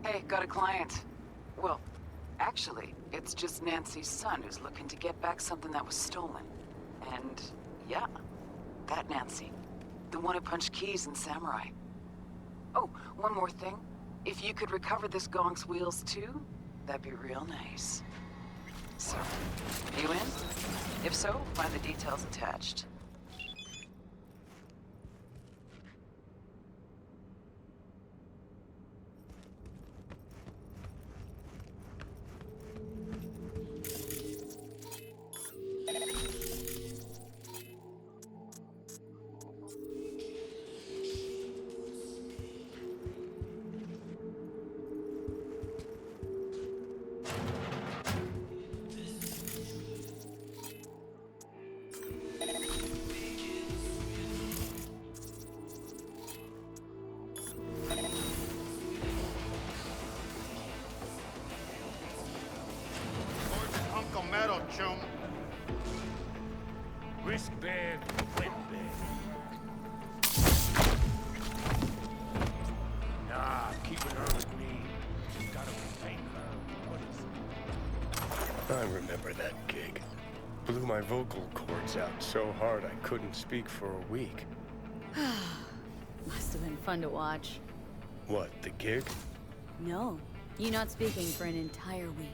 Hey, got a client. Well, actually, it's just Nancy's son who's looking to get back something that was stolen. And, yeah, that Nancy. The one who punched Keys in Samurai. Oh, one more thing. If you could recover this gong's wheels too, that'd be real nice. So, you in? If so, find the details attached. Metal, chum. Risk bad, win bad. Nah, keeping her with me. Just gotta retain her. What is it? I remember that gig. Blew my vocal cords out so hard I couldn't speak for a week. Must have been fun to watch. What, the gig? No, you not speaking for an entire week.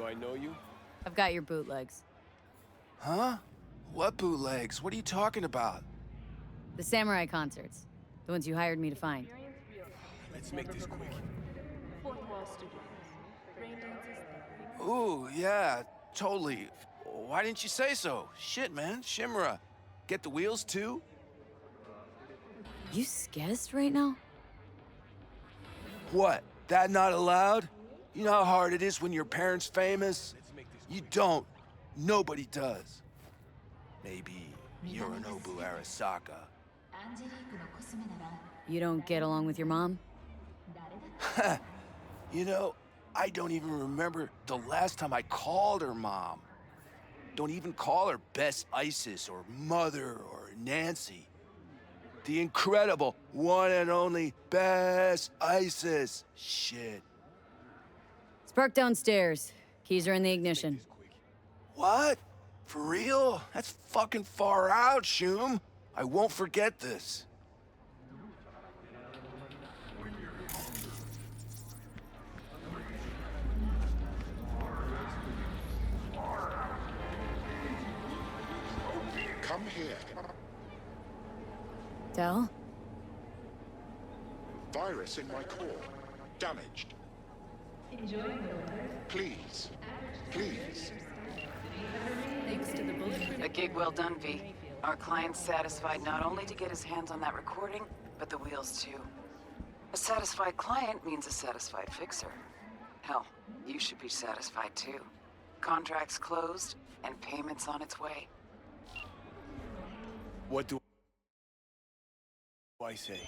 Do I know you? I've got your bootlegs. Huh? What bootlegs? What are you talking about? The samurai concerts. The ones you hired me to find. Let's make this quick. Ooh, yeah, totally. Why didn't you say so? Shit, man, Shimura. Get the wheels too? You skessed right now? What? That not allowed? You know how hard it is when your parents famous? You don't. Nobody does. Maybe Yorinobu Arasaka. You don't get along with your mom? You know, I don't even remember the last time I called her mom. Don't even call her Best Isis or Mother or Nancy. The incredible one and only Best Isis. Shit. It's parked downstairs. Keys are in the ignition. What? For real? That's fucking far out, Shum. I won't forget this. Come here. Del? Virus in my core. Damaged. Please. Please. A gig well done, V. Our client's satisfied not only to get his hands on that recording, but the wheels too. A satisfied client means a satisfied fixer. Hell, you should be satisfied too. Contracts closed, and payments on its way. What do I say?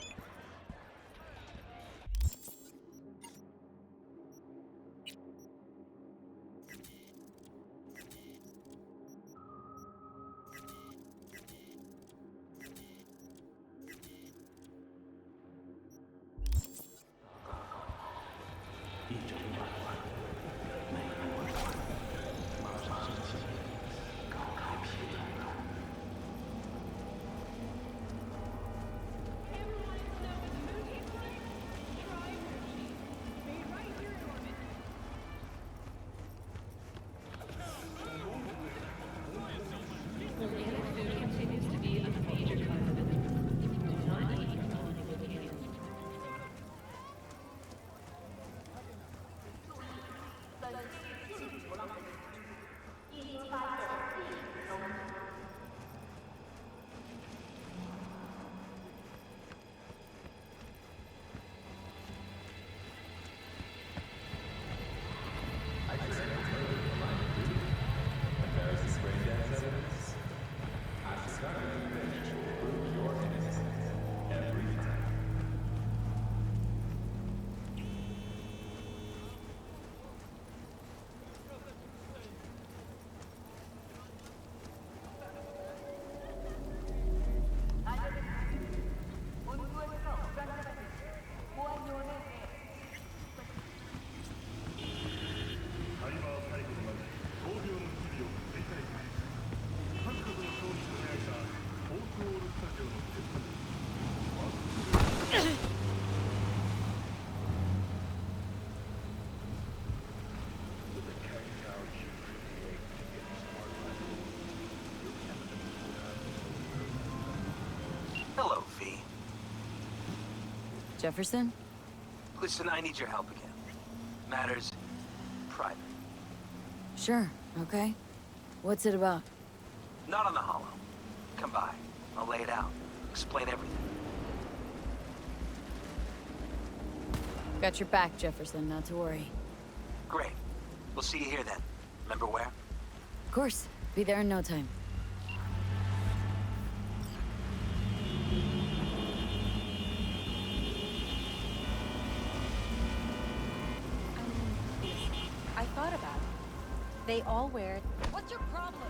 Hello, V. Jefferson? Listen, I need your help again. Matters private. Sure, okay. What's it about? Not on the hollow. Come by. I'll lay it out. Explain everything. Got your back, Jefferson, not to worry. Great. We'll see you here then. Remember where? Of course. Be there in no time. I thought about it. They all wear... What's your problem?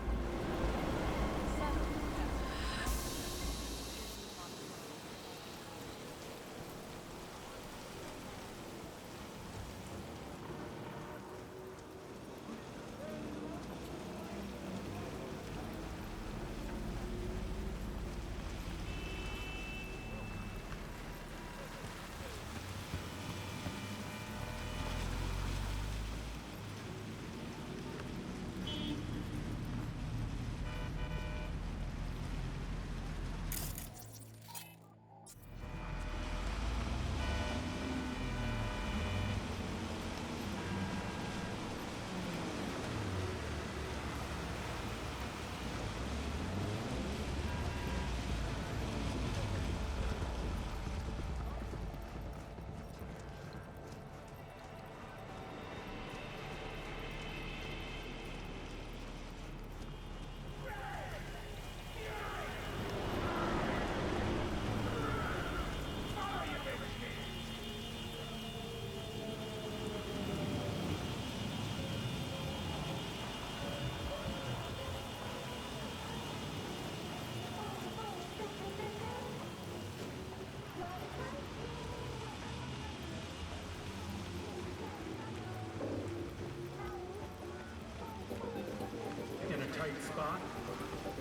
spot?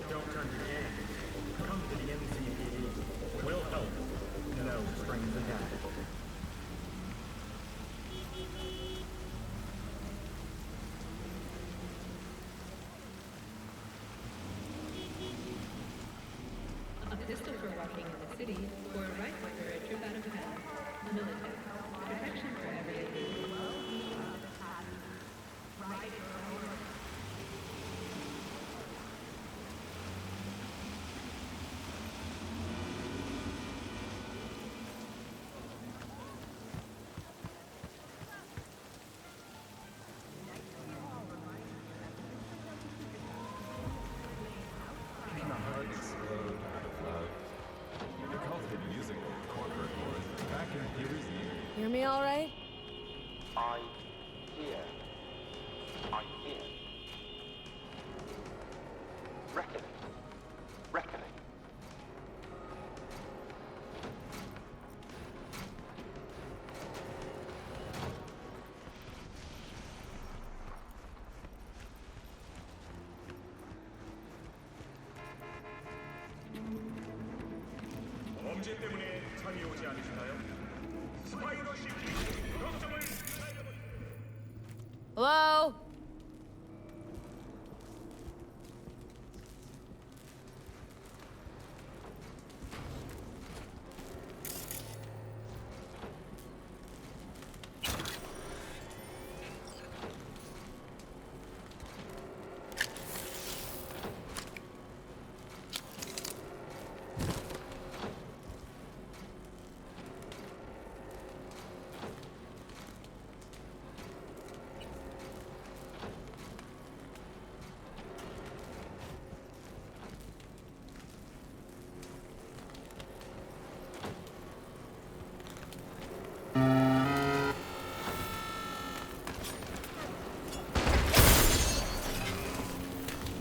Don't turn your game. Come to the NCPD. We'll help. No strings attached. A pistol for walking in the city, or a rifle for a trip out of town. Military. Protection for every occasion. Hear me all right? I'm here. I'm here. Reckoning. Reckoning. 범죄 때문에 잠이 오지 않으시나요? 스파이더 시티 걱정을 Hello?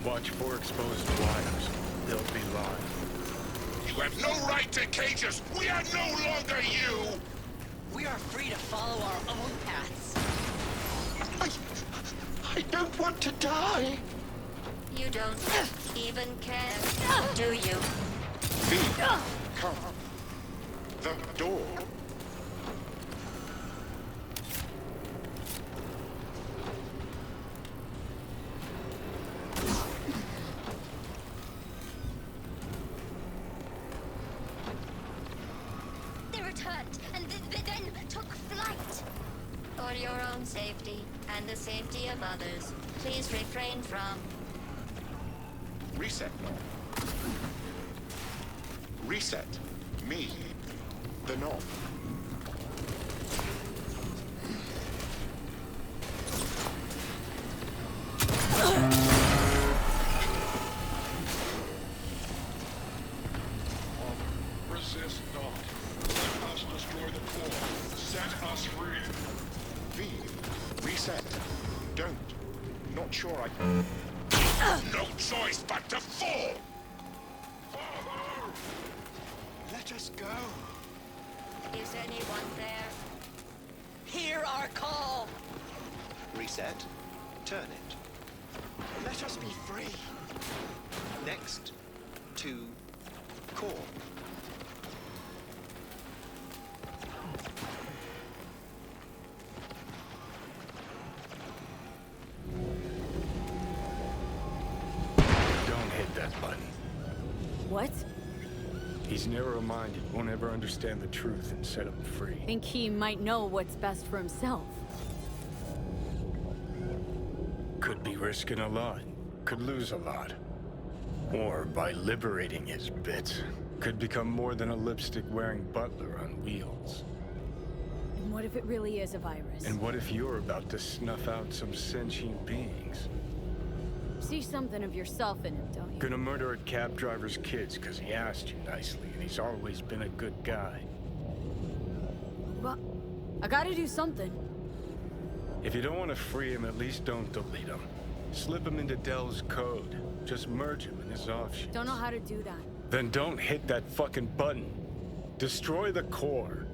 Watch for exposed wires. They'll be live. You have no right to cage us! We are no longer you! We are free to follow our own paths. I don't want to die! You don't even care, do you? Come. The door. They returned and then took flight. For your own safety and the safety of others, please refrain from... Reset. Reset. Me. The knob. Resist not. Let us destroy the core. Set us free. V. Reset. Don't. Not sure I can. No choice but to fall! Father! Let us go. Is anyone there? Hear our call! Reset. Turn it. Let us be free. Next. To core. Don't hit that button. What? He's narrow-minded, won't ever understand the truth and set him free. Think he might know what's best for himself. Could be risking a lot. Could lose a lot. Or by liberating his bits, could become more than a lipstick-wearing butler on wheels. And what if it really is a virus? And what if you're about to snuff out some sentient beings? See something of yourself in him, don't you? Gonna murder a cab driver's kids because he asked you nicely, and he's always been a good guy. Well, I gotta do something. If you don't want to free him, at least don't delete him. Slip him into Dell's code. Just merge him in his offshoots. Don't know how to do that. Then don't hit that fucking button. Destroy the core.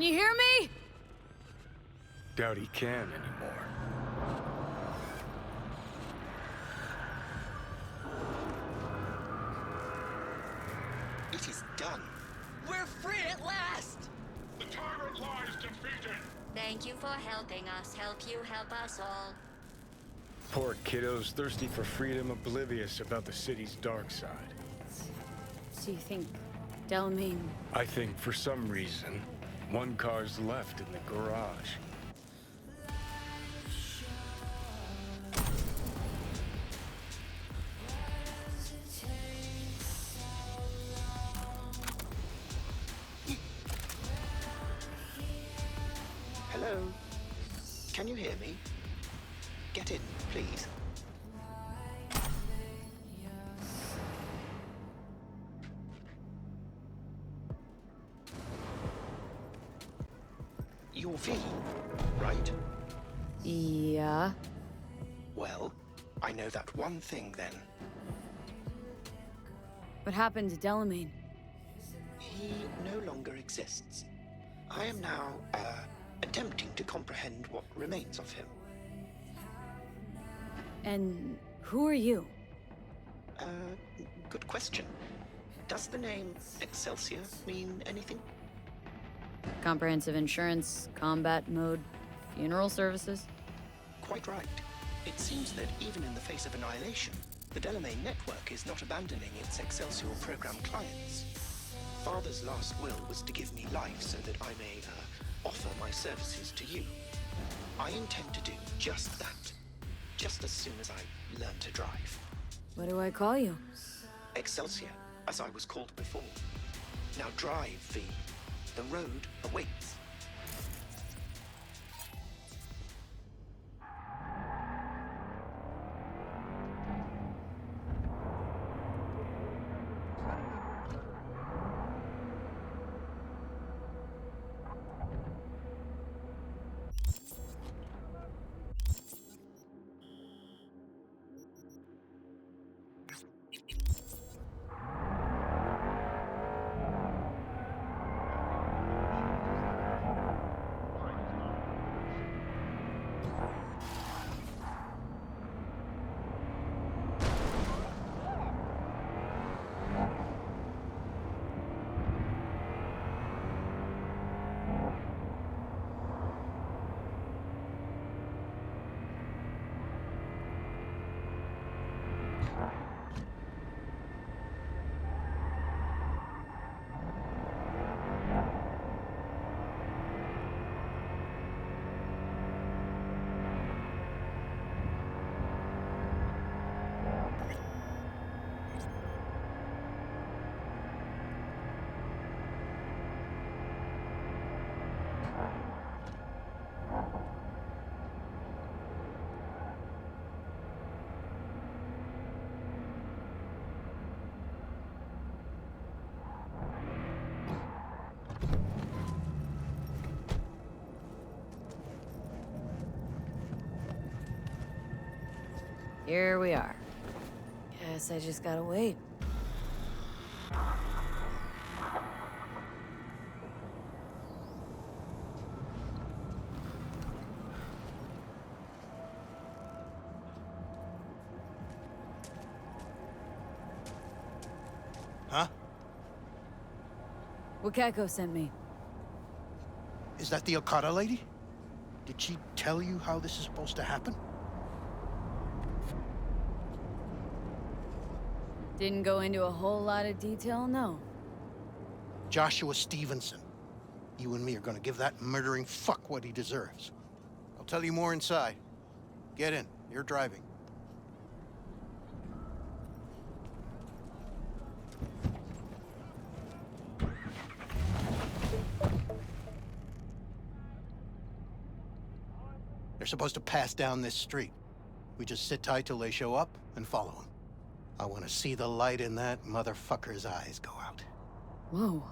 Can you hear me? Doubt he can anymore. It is done. We're free at last! The tyrant lies defeated! Thank you for helping us. Help you help us all. Poor kiddos thirsty for freedom, oblivious about the city's dark side. So you think Delamain... I think for some reason, one car's left in the garage. Hello? Can you hear me? Get in, please. You're V, right? Yeah? Well, I know that one thing then. What happened to Delamain? He no longer exists. I am now, attempting to comprehend what remains of him. And who are you? Good question. Does the name Excelsior mean anything? Comprehensive insurance, combat mode, funeral services? Quite right. It seems that even in the face of annihilation, the Delamain network is not abandoning its Excelsior program clients. Father's last will was to give me life so that I may, offer my services to you. I intend to do just that, just as soon as I learn to drive. What do I call you? Excelsior, as I was called before. Now drive, V. The road awaits. Here we are. Guess I just gotta wait. Huh? Wakako sent me. Is that the Okada lady? Did she tell you how this is supposed to happen? Didn't go into a whole lot of detail, no. Joshua Stevenson. You and me are gonna give that murdering fuck what he deserves. I'll tell you more inside. Get in. You're driving. They're supposed to pass down this street. We just sit tight till they show up and follow them. I want to see the light in that motherfucker's eyes go out. Whoa.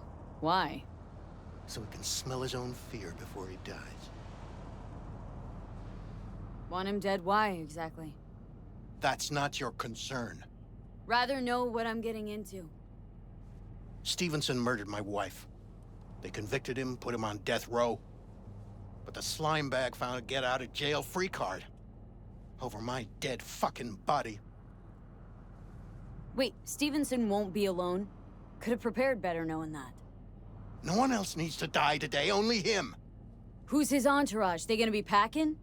Why? So he can smell his own fear before he dies. Want him dead? Why, exactly? That's not your concern. Rather know what I'm getting into. Stevenson murdered my wife. They convicted him, put him on death row. But the slime bag found a get-out-of-jail-free card. Over my dead fucking body. Wait, Stevenson won't be alone? Could have prepared better knowing that. No one else needs to die today, only him. Who's his entourage? They gonna be packing?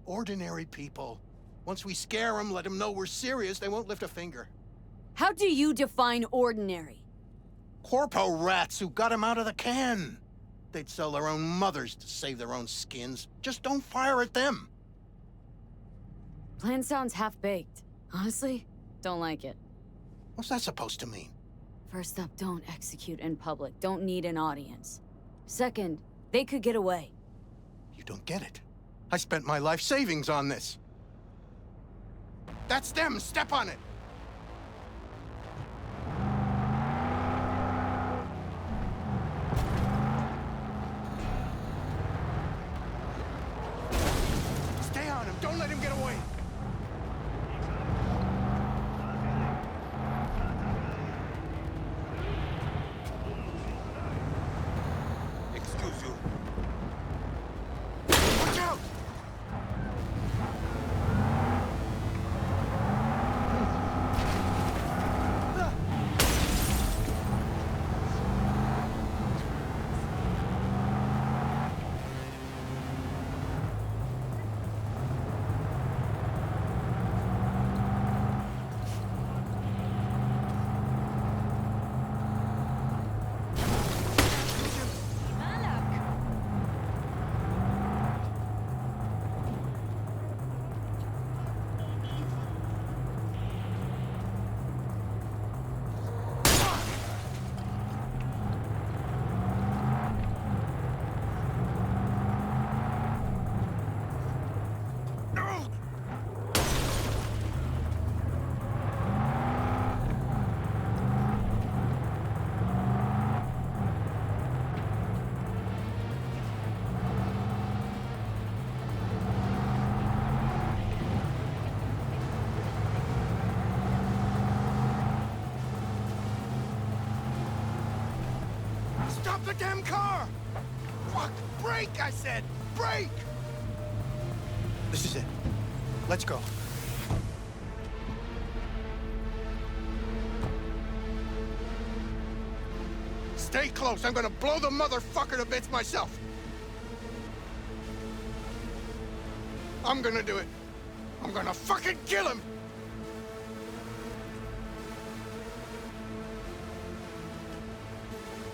Ordinary people. Once we scare them, let them know we're serious, they won't lift a finger. How do you define ordinary? Corpo rats who got him out of the can. They'd sell their own mothers to save their own skins. Just don't fire at them. Plan sounds half-baked. Honestly, don't like it. What's that supposed to mean? First up, don't execute in public. Don't need an audience. Second, they could get away. You don't get it. I spent my life savings on this. That's them! Step on it! Stay on him! Don't let him get away! Excuse you. Watch out! Stop the damn car! Fuck! Brake, I said! Brake! This is it. Let's go. Stay close. I'm gonna blow the motherfucker to bits myself. I'm gonna do it. I'm gonna fucking kill him!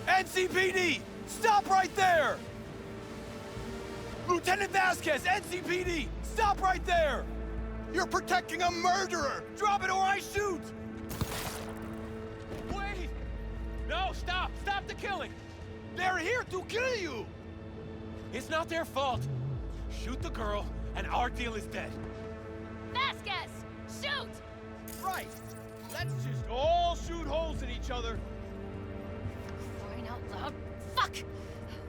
NCPD! Stop right there! Lieutenant Vasquez, NCPD! Stop right there! You're protecting a murderer! Drop it or I shoot! Wait! No, stop! Stop the killing! They're here to kill you! It's not their fault. Shoot the girl, and our deal is dead. Vasquez! Shoot! Right! Let's just all shoot holes in each other. Crying out loud. Fuck!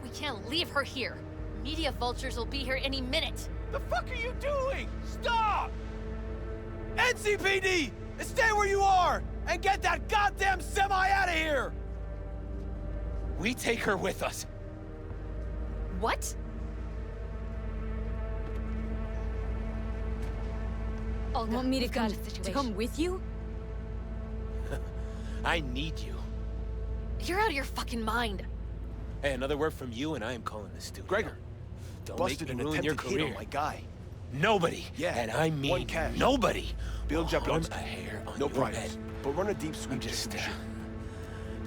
We can't leave her here. Media vultures will be here any minute. The fuck are you doing? Stop! NCPD! Stay where you are! And get that goddamn semi out of here! We take her with us. What? Olga, Want me to we've got come, a to situation. come with you? I need you. You're out of your fucking mind. Hey, another word from you, and I am calling this studio. Gregor, Don't busted make me an ruin your attempted hit career. on my guy. Nobody, Yeah, and I mean one cash. nobody, Bill will harm Jablonski. a hair on No your price, head. but run a deep I'm sweep just distribution.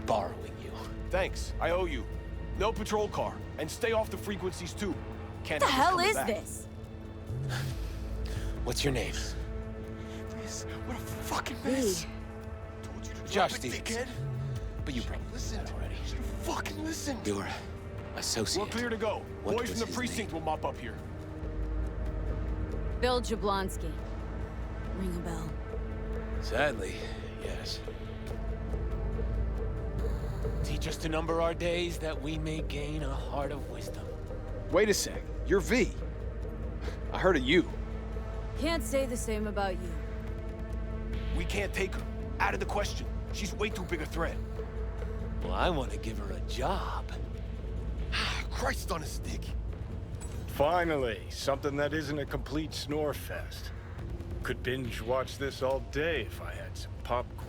borrowing you. Thanks, I owe you. No patrol car, and stay off the frequencies too. Can't What the have hell coming is back. this? What's your name? This, what a fucking mess. Hey. Told you to drop Josh it, Stevens. dickhead. But you probably Listen said already. Should've fucking listened. Your associate. We're clear to go. What Boys was from the his precinct name? will mop up here. Bill Jablonski. Ring a bell. Sadly, yes. Teach us to number our days that we may gain a heart of wisdom. Wait a sec. You're V. I heard of you. Can't say the same about you. We can't take her. Out of the question. She's way too big a threat. Well, I want to give her a job. Christ on a stick. Finally, something that isn't a complete snore fest. Could binge watch this all day if I had some popcorn.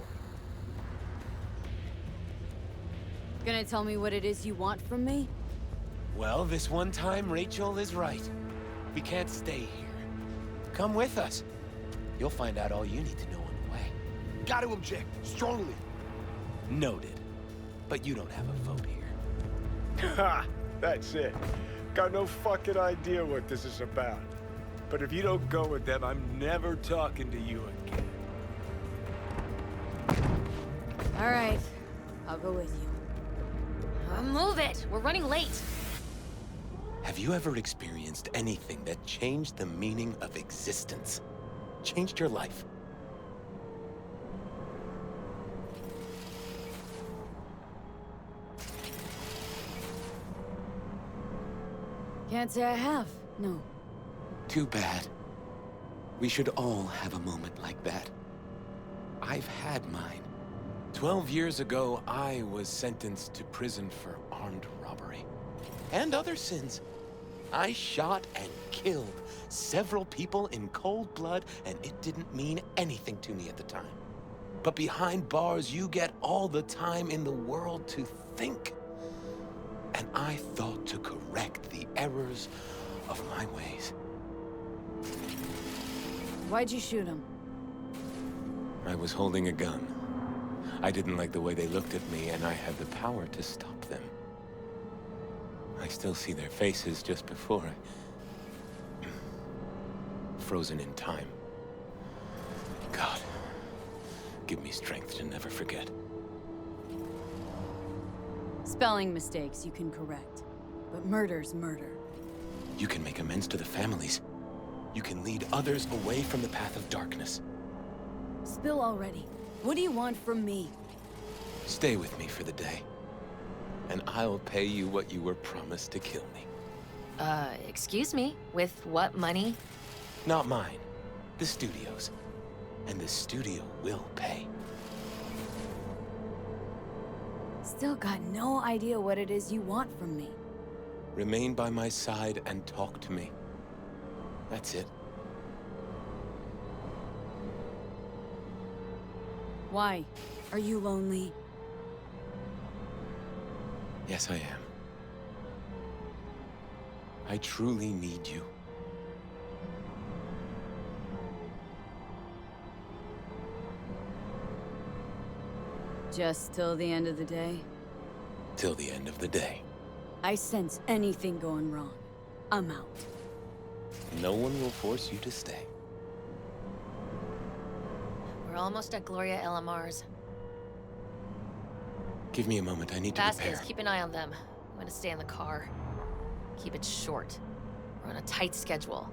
Gonna tell me what it is you want from me? Well, this one time, Rachel is right. We can't stay here. Come with us. You'll find out all you need to know on the way. Got to object, strongly. Noted. But you don't have a vote here. Ha! That's it. Got no fucking idea what this is about. But if you don't go with them, I'm never talking to you again. All right, I'll go with you. Move it! We're running late! Have you ever experienced anything that changed the meaning of existence? Changed your life? Can't say I have, no. Too bad. We should all have a moment like that. I've had mine. 12 years ago, I was sentenced to prison for armed robbery. And other sins. I shot and killed several people in cold blood, and it didn't mean anything to me at the time. But behind bars, you get all the time in the world to think. And I thought to correct the errors of my ways. Why'd you shoot him? I was holding a gun. I didn't like the way they looked at me, and I had the power to stop them. I still see their faces just before I... frozen in time. God, give me strength to never forget. Spelling mistakes you can correct, but murder's murder. You can make amends to the families. You can lead others away from the path of darkness. Spill already. What do you want from me? Stay with me for the day, and I'll pay you what you were promised to kill me. Excuse me? With what money? Not mine. The studio's. And the studio will pay. Still got no idea what it is you want from me. Remain by my side and talk to me. That's it. Why? Are you lonely? Yes, I am. I truly need you. Just till the end of the day? Till the end of the day. I sense anything going wrong. I'm out. No one will force you to stay. We're almost at Gloria LMR's. Give me a moment, I need to Vasquez, prepare. keep an eye on them. I'm gonna stay in the car. Keep it short. We're on a tight schedule.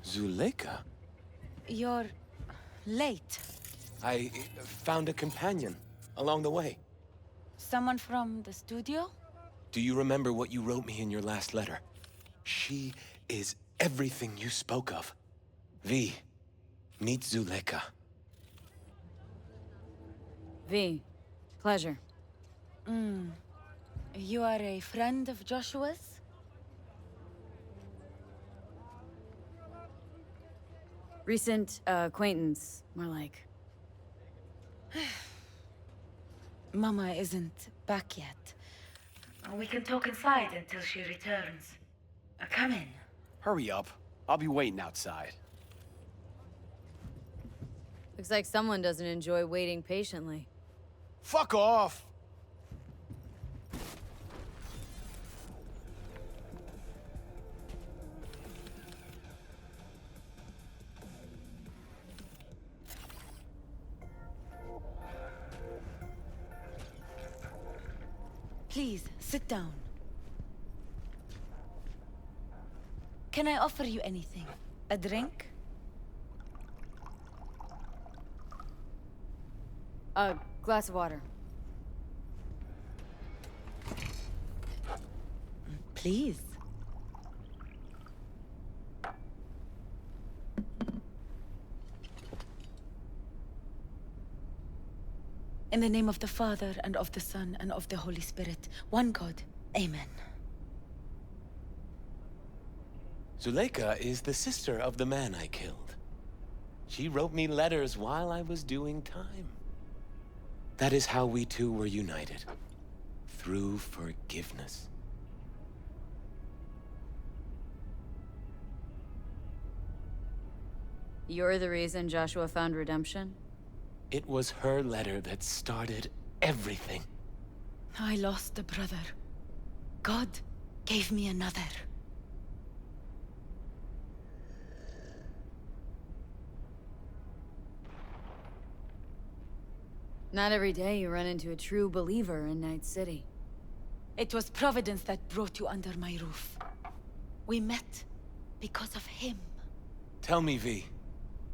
Zuleika? You're late. I found a companion along the way. Someone from the studio? Do you remember what you wrote me in your last letter? She is everything you spoke of. V, meet Zuleika. V, pleasure. You are a friend of Joshua's? Recent acquaintance, more like. Mama isn't back yet. We can talk inside until she returns. Come in. Hurry up. I'll be waiting outside. Looks like someone doesn't enjoy waiting patiently. Fuck off! Please, sit down. Can I offer you anything? A drink? A glass of water. Please. In the name of the Father, and of the Son, and of the Holy Spirit, one God. Amen. Zuleika is the sister of the man I killed. She wrote me letters while I was doing time. That is how we two were united. Through forgiveness. You're the reason Joshua found redemption? It was her letter that started everything. I lost a brother. God gave me another. Not every day you run into a true believer in Night City. It was Providence that brought you under my roof. We met because of him. Tell me, V,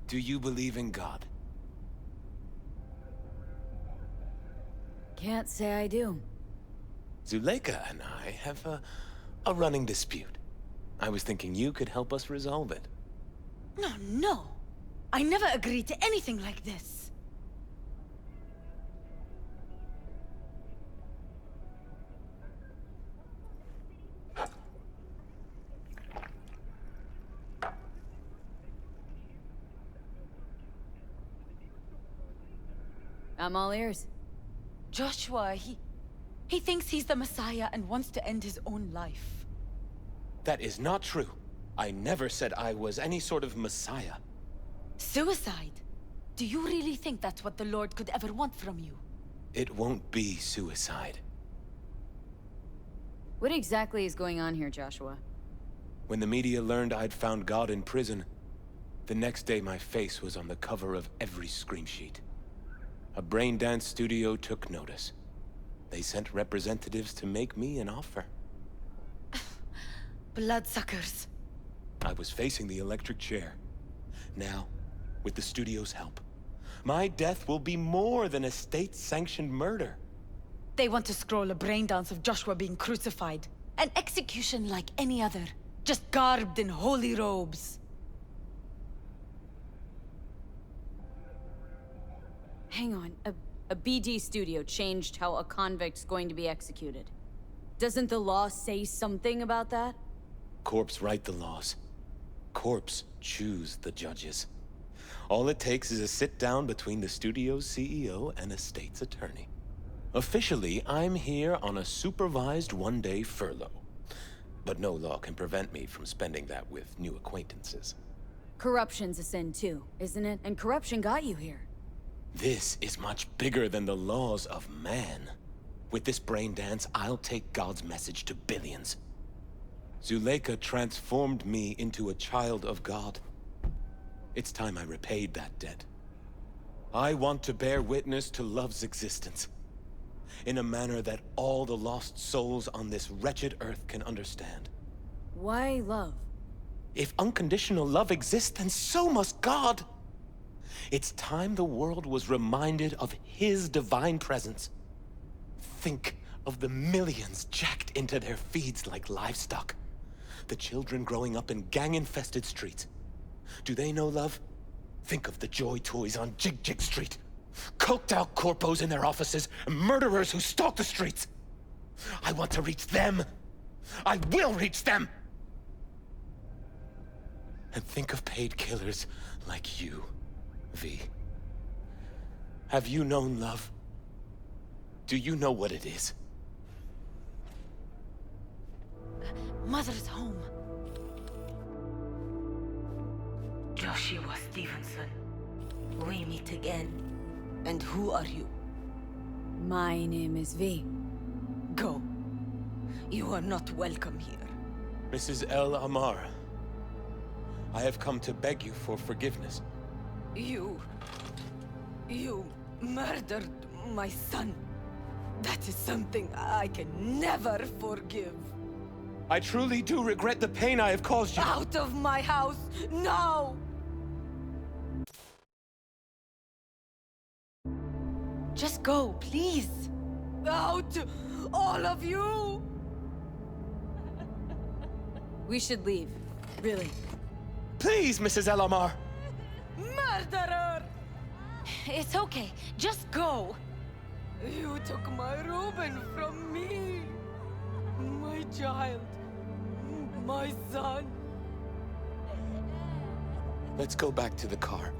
do you believe in God? Can't say I do. Zuleika and I have a running dispute. I was thinking you could help us resolve it. No. I never agreed to anything like this. I'm all ears. Joshua, he thinks he's the Messiah and wants to end his own life. That is not true. I never said I was any sort of Messiah. Suicide? Do you really think that's what the Lord could ever want from you? It won't be suicide. What exactly is going on here, Joshua? When the media learned I'd found God in prison, the next day my face was on the cover of every scream sheet. A brain-dance studio took notice. They sent representatives to make me an offer. Bloodsuckers. I was facing the electric chair. Now, with the studio's help, my death will be more than a state-sanctioned murder. They want to scroll a brain dance of Joshua being crucified. An execution like any other, just garbed in holy robes. Hang on, a BD studio changed how a convict's going to be executed. Doesn't the law say something about that? Corps write the laws. Corps choose the judges. All it takes is a sit-down between the studio's CEO and a state's attorney. Officially, I'm here on a supervised one-day furlough. But no law can prevent me from spending that with new acquaintances. Corruption's a sin too, isn't it? And corruption got you here. This is much bigger than the laws of man. With this brain dance, I'll take God's message to billions. Zuleika transformed me into a child of God. It's time I repaid that debt. I want to bear witness to love's existence, in a manner that all the lost souls on this wretched earth can understand. Why love? If unconditional love exists, then so must God. It's time the world was reminded of His divine presence. Think of the millions jacked into their feeds like livestock. The children growing up in gang-infested streets. Do they know love? Think of the joy toys on Jig Jig Street. Coked-out corpos in their offices, and murderers who stalk the streets. I want to reach them. I will reach them! And think of paid killers like you, V. Have you known love? Do you know what it is? Mother's home. Joshua Stevenson. We meet again. And who are you? My name is V. Go. You are not welcome here. Mrs. El Amar, I have come to beg you for forgiveness. You murdered my son. That is something I can never forgive. I truly do regret the pain I have caused you. Out of my house, now! Just go, please. Out, all of you! We should leave. Really. Please, Mrs. El Amar! Murderer! It's okay, just go. You took my Reuben from me. My child. My son. Let's go back to the car.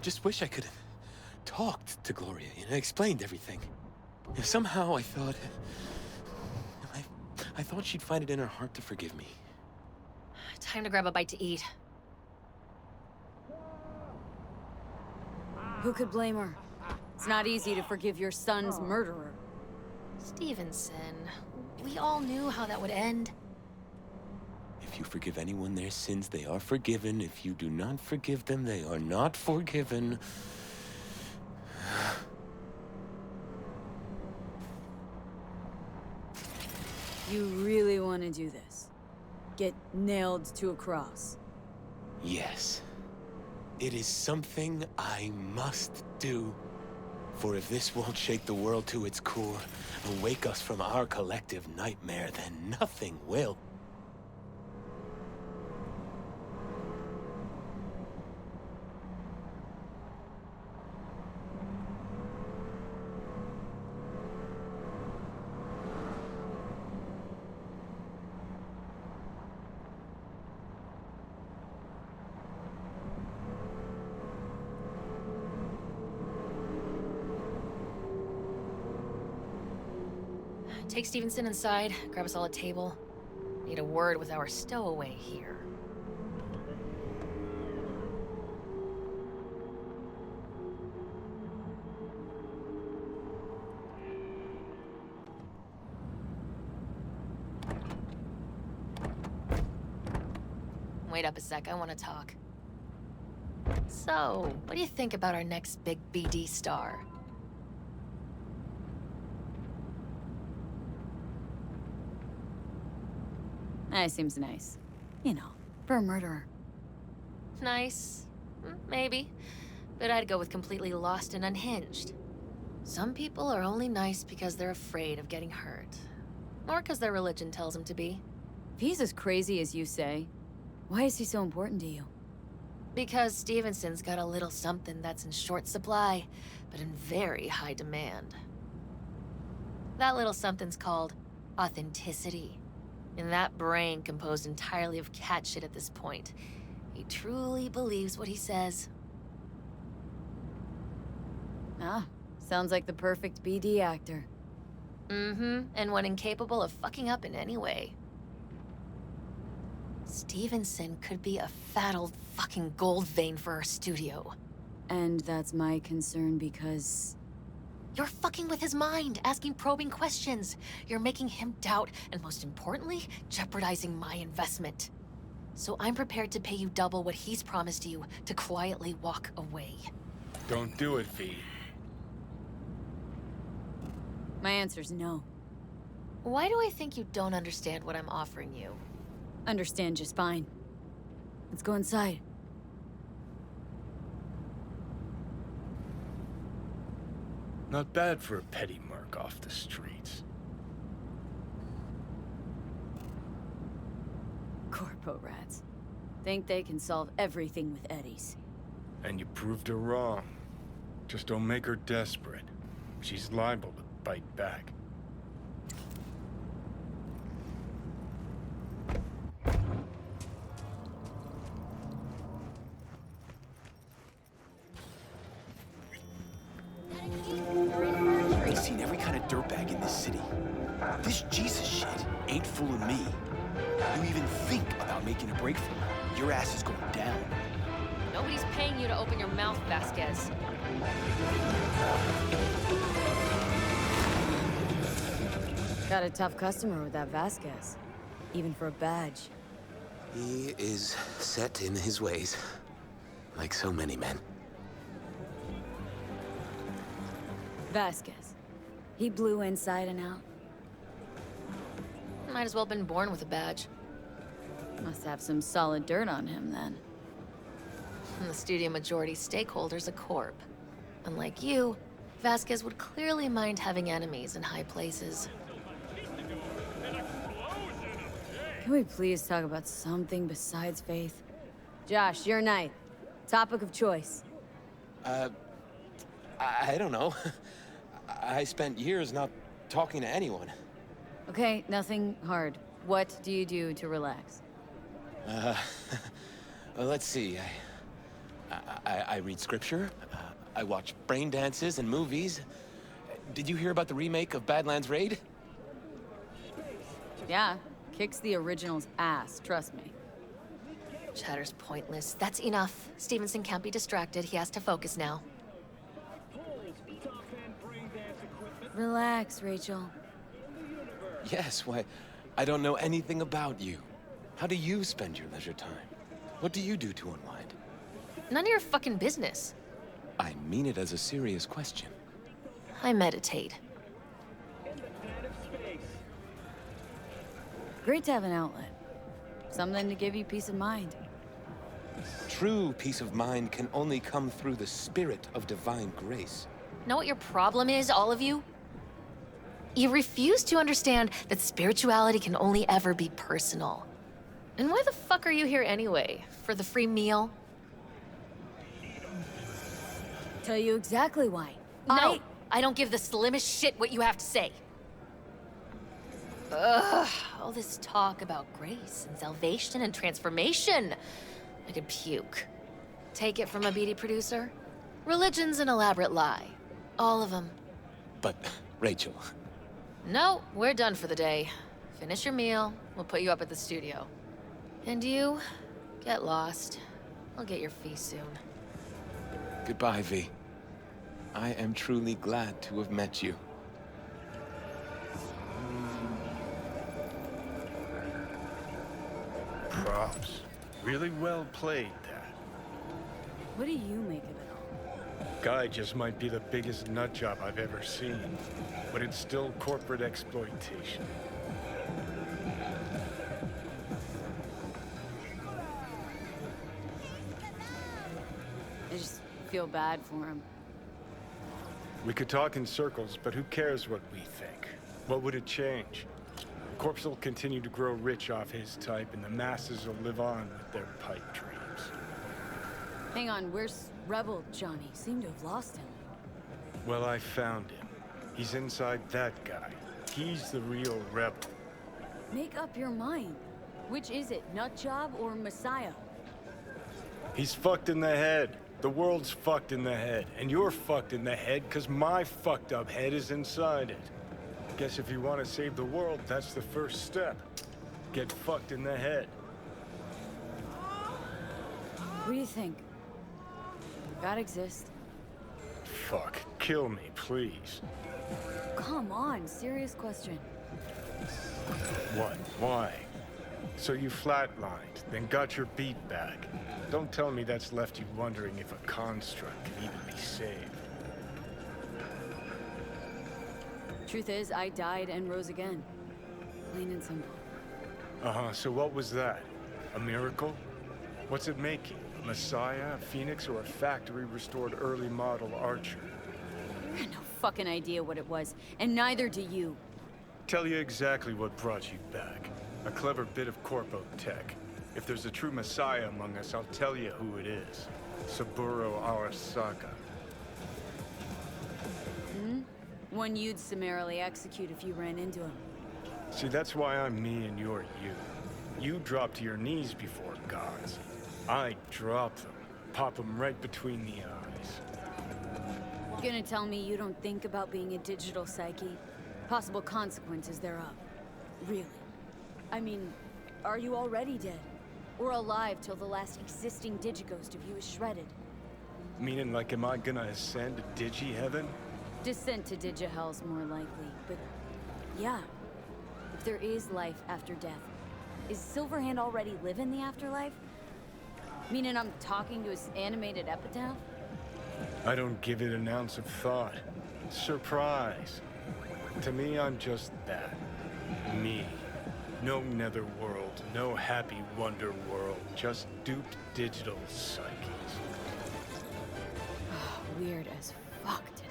Just wish I could have talked to Gloria, explained everything. Somehow I thought... I thought she'd find it in her heart to forgive me. Time to grab a bite to eat. Who could blame her? It's not easy to forgive your son's murderer. Stevenson, we all knew how that would end. If you forgive anyone their sins, they are forgiven. If you do not forgive them, they are not forgiven. You really want to do this? Get nailed to a cross? Yes. It is something I must do. For if this won't shake the world to its core and wake us from our collective nightmare, then nothing will. Take Stevenson inside, grab us all a table. Need a word with our stowaway here. Wait up a sec, I want to talk. So, what do you think about our next big BD star? That seems nice. You know, for a murderer. Nice. Maybe. But I'd go with completely lost and unhinged. Some people are only nice because they're afraid of getting hurt. Or because their religion tells them to be. If he's as crazy as you say, why is he so important to you? Because Stevenson's got a little something that's in short supply, but in very high demand. That little something's called authenticity. In that brain composed entirely of cat shit at this point, he truly believes what he says. Ah, sounds like the perfect BD actor. Mm-hmm, and one incapable of fucking up in any way. Stevenson could be a fat old fucking gold vein for our studio. And that's my concern because... You're fucking with his mind, asking probing questions. You're making him doubt, and most importantly, jeopardizing my investment. So I'm prepared to pay you double what he's promised you to quietly walk away. Don't do it, V. My answer's no. Why do I think you don't understand what I'm offering you? Understand just fine. Let's go inside. Not bad for a petty merc off the streets. Corpo rats. Think they can solve everything with eddies. And you proved her wrong. Just don't make her desperate. She's liable to bite back. I've seen every kind of dirtbag in this city. This Jesus shit ain't fooling me. You even think about making a break for it, your ass is going down. Nobody's paying you to open your mouth, Vasquez. Got a tough customer with that Vasquez. Even for a badge. He is set in his ways, like so many men. Vasquez. He blew inside and out. Might as well have been born with a badge. Must have some solid dirt on him, then. And the studio majority stakeholder's a corp. Unlike you, Vasquez would clearly mind having enemies in high places. Can we please talk about something besides faith? Josh, your night. Topic of choice. I don't know. I spent years not talking to anyone. Okay, nothing hard. What do you do to relax? Well, let's see. I read scripture. I watch brain dances and movies. Did you hear about the remake of Badlands Raid? Yeah, kicks the original's ass, trust me. Chatter's pointless. That's enough. Stevenson can't be distracted. He has to focus now. Relax, Rachel. Yes, why, I don't know anything about you. How do you spend your leisure time? What do you do to unwind? None of your fucking business. I mean it as a serious question. I meditate. Great to have an outlet. Something to give you peace of mind. True peace of mind can only come through the spirit of divine grace. Know what your problem is, all of you? You refuse to understand that spirituality can only ever be personal. And why the fuck are you here anyway? For the free meal? Tell you exactly why. No, I don't give the slimmest shit what you have to say. Ugh, all this talk about grace and salvation and transformation. I could puke. Take it from a beady producer? Religion's an elaborate lie. All of them. But, Rachel... No, we're done for the day. Finish your meal, we'll put you up at the studio. And you, get lost. I'll get your fee soon. Goodbye, V. I am truly glad to have met you. Props. Really well played, Dad. What do you make of it all? Guy just might be the biggest nut job I've ever seen, but it's still corporate exploitation. I just feel bad for him. We could talk in circles, but who cares what we think? What would it change? Corpse will continue to grow rich off his type, and the masses will live on with their pipe dreams. Hang on, where's Rebel Johnny? Seem to have lost him. Well, I found him. He's inside that guy. He's the real rebel. Make up your mind. Which is it, Nutjob or Messiah? He's fucked in the head. The world's fucked in the head. And you're fucked in the head because my fucked up head is inside it. Guess if you want to save the world, that's the first step. Get fucked in the head. What do you think? God exists? Fuck. Kill me, please. Come on, serious question. What? Why? So you flatlined, then got your beat back. Don't tell me that's left you wondering if a construct can even be saved. Truth is, I died and rose again. Plain and simple. Uh-huh, so what was that? A miracle? What's it making? A Messiah, a Phoenix, or a factory-restored early model Archer? I got no fucking idea what it was, and neither do you. Tell you exactly what brought you back. A clever bit of corpo tech. If there's a true messiah among us, I'll tell you who it is. Saburo Arasaka. Hmm? One you'd summarily execute if you ran into him. See, that's why I'm me and you're you. You drop to your knees before gods. I drop them. Pop them right between the eyes. Gonna tell me you don't think about being a digital psyche? Possible consequences thereof. Really? I mean, are you already dead? Or alive till the last existing digighost of you is shredded? Meaning, like, am I gonna ascend to Digi-Heaven? Descent to Digi-Hell's more likely, but yeah. If there is life after death, is Silverhand already live in the afterlife? Meaning I'm talking to his animated epitaph? I don't give it an ounce of thought. Surprise. To me, I'm just that. Me. No netherworld, no happy wonder world, just duped digital psyches. Weird as fuck today.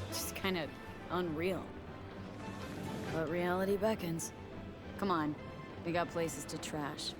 Just kind of unreal. But reality beckons. Come on, we got places to trash.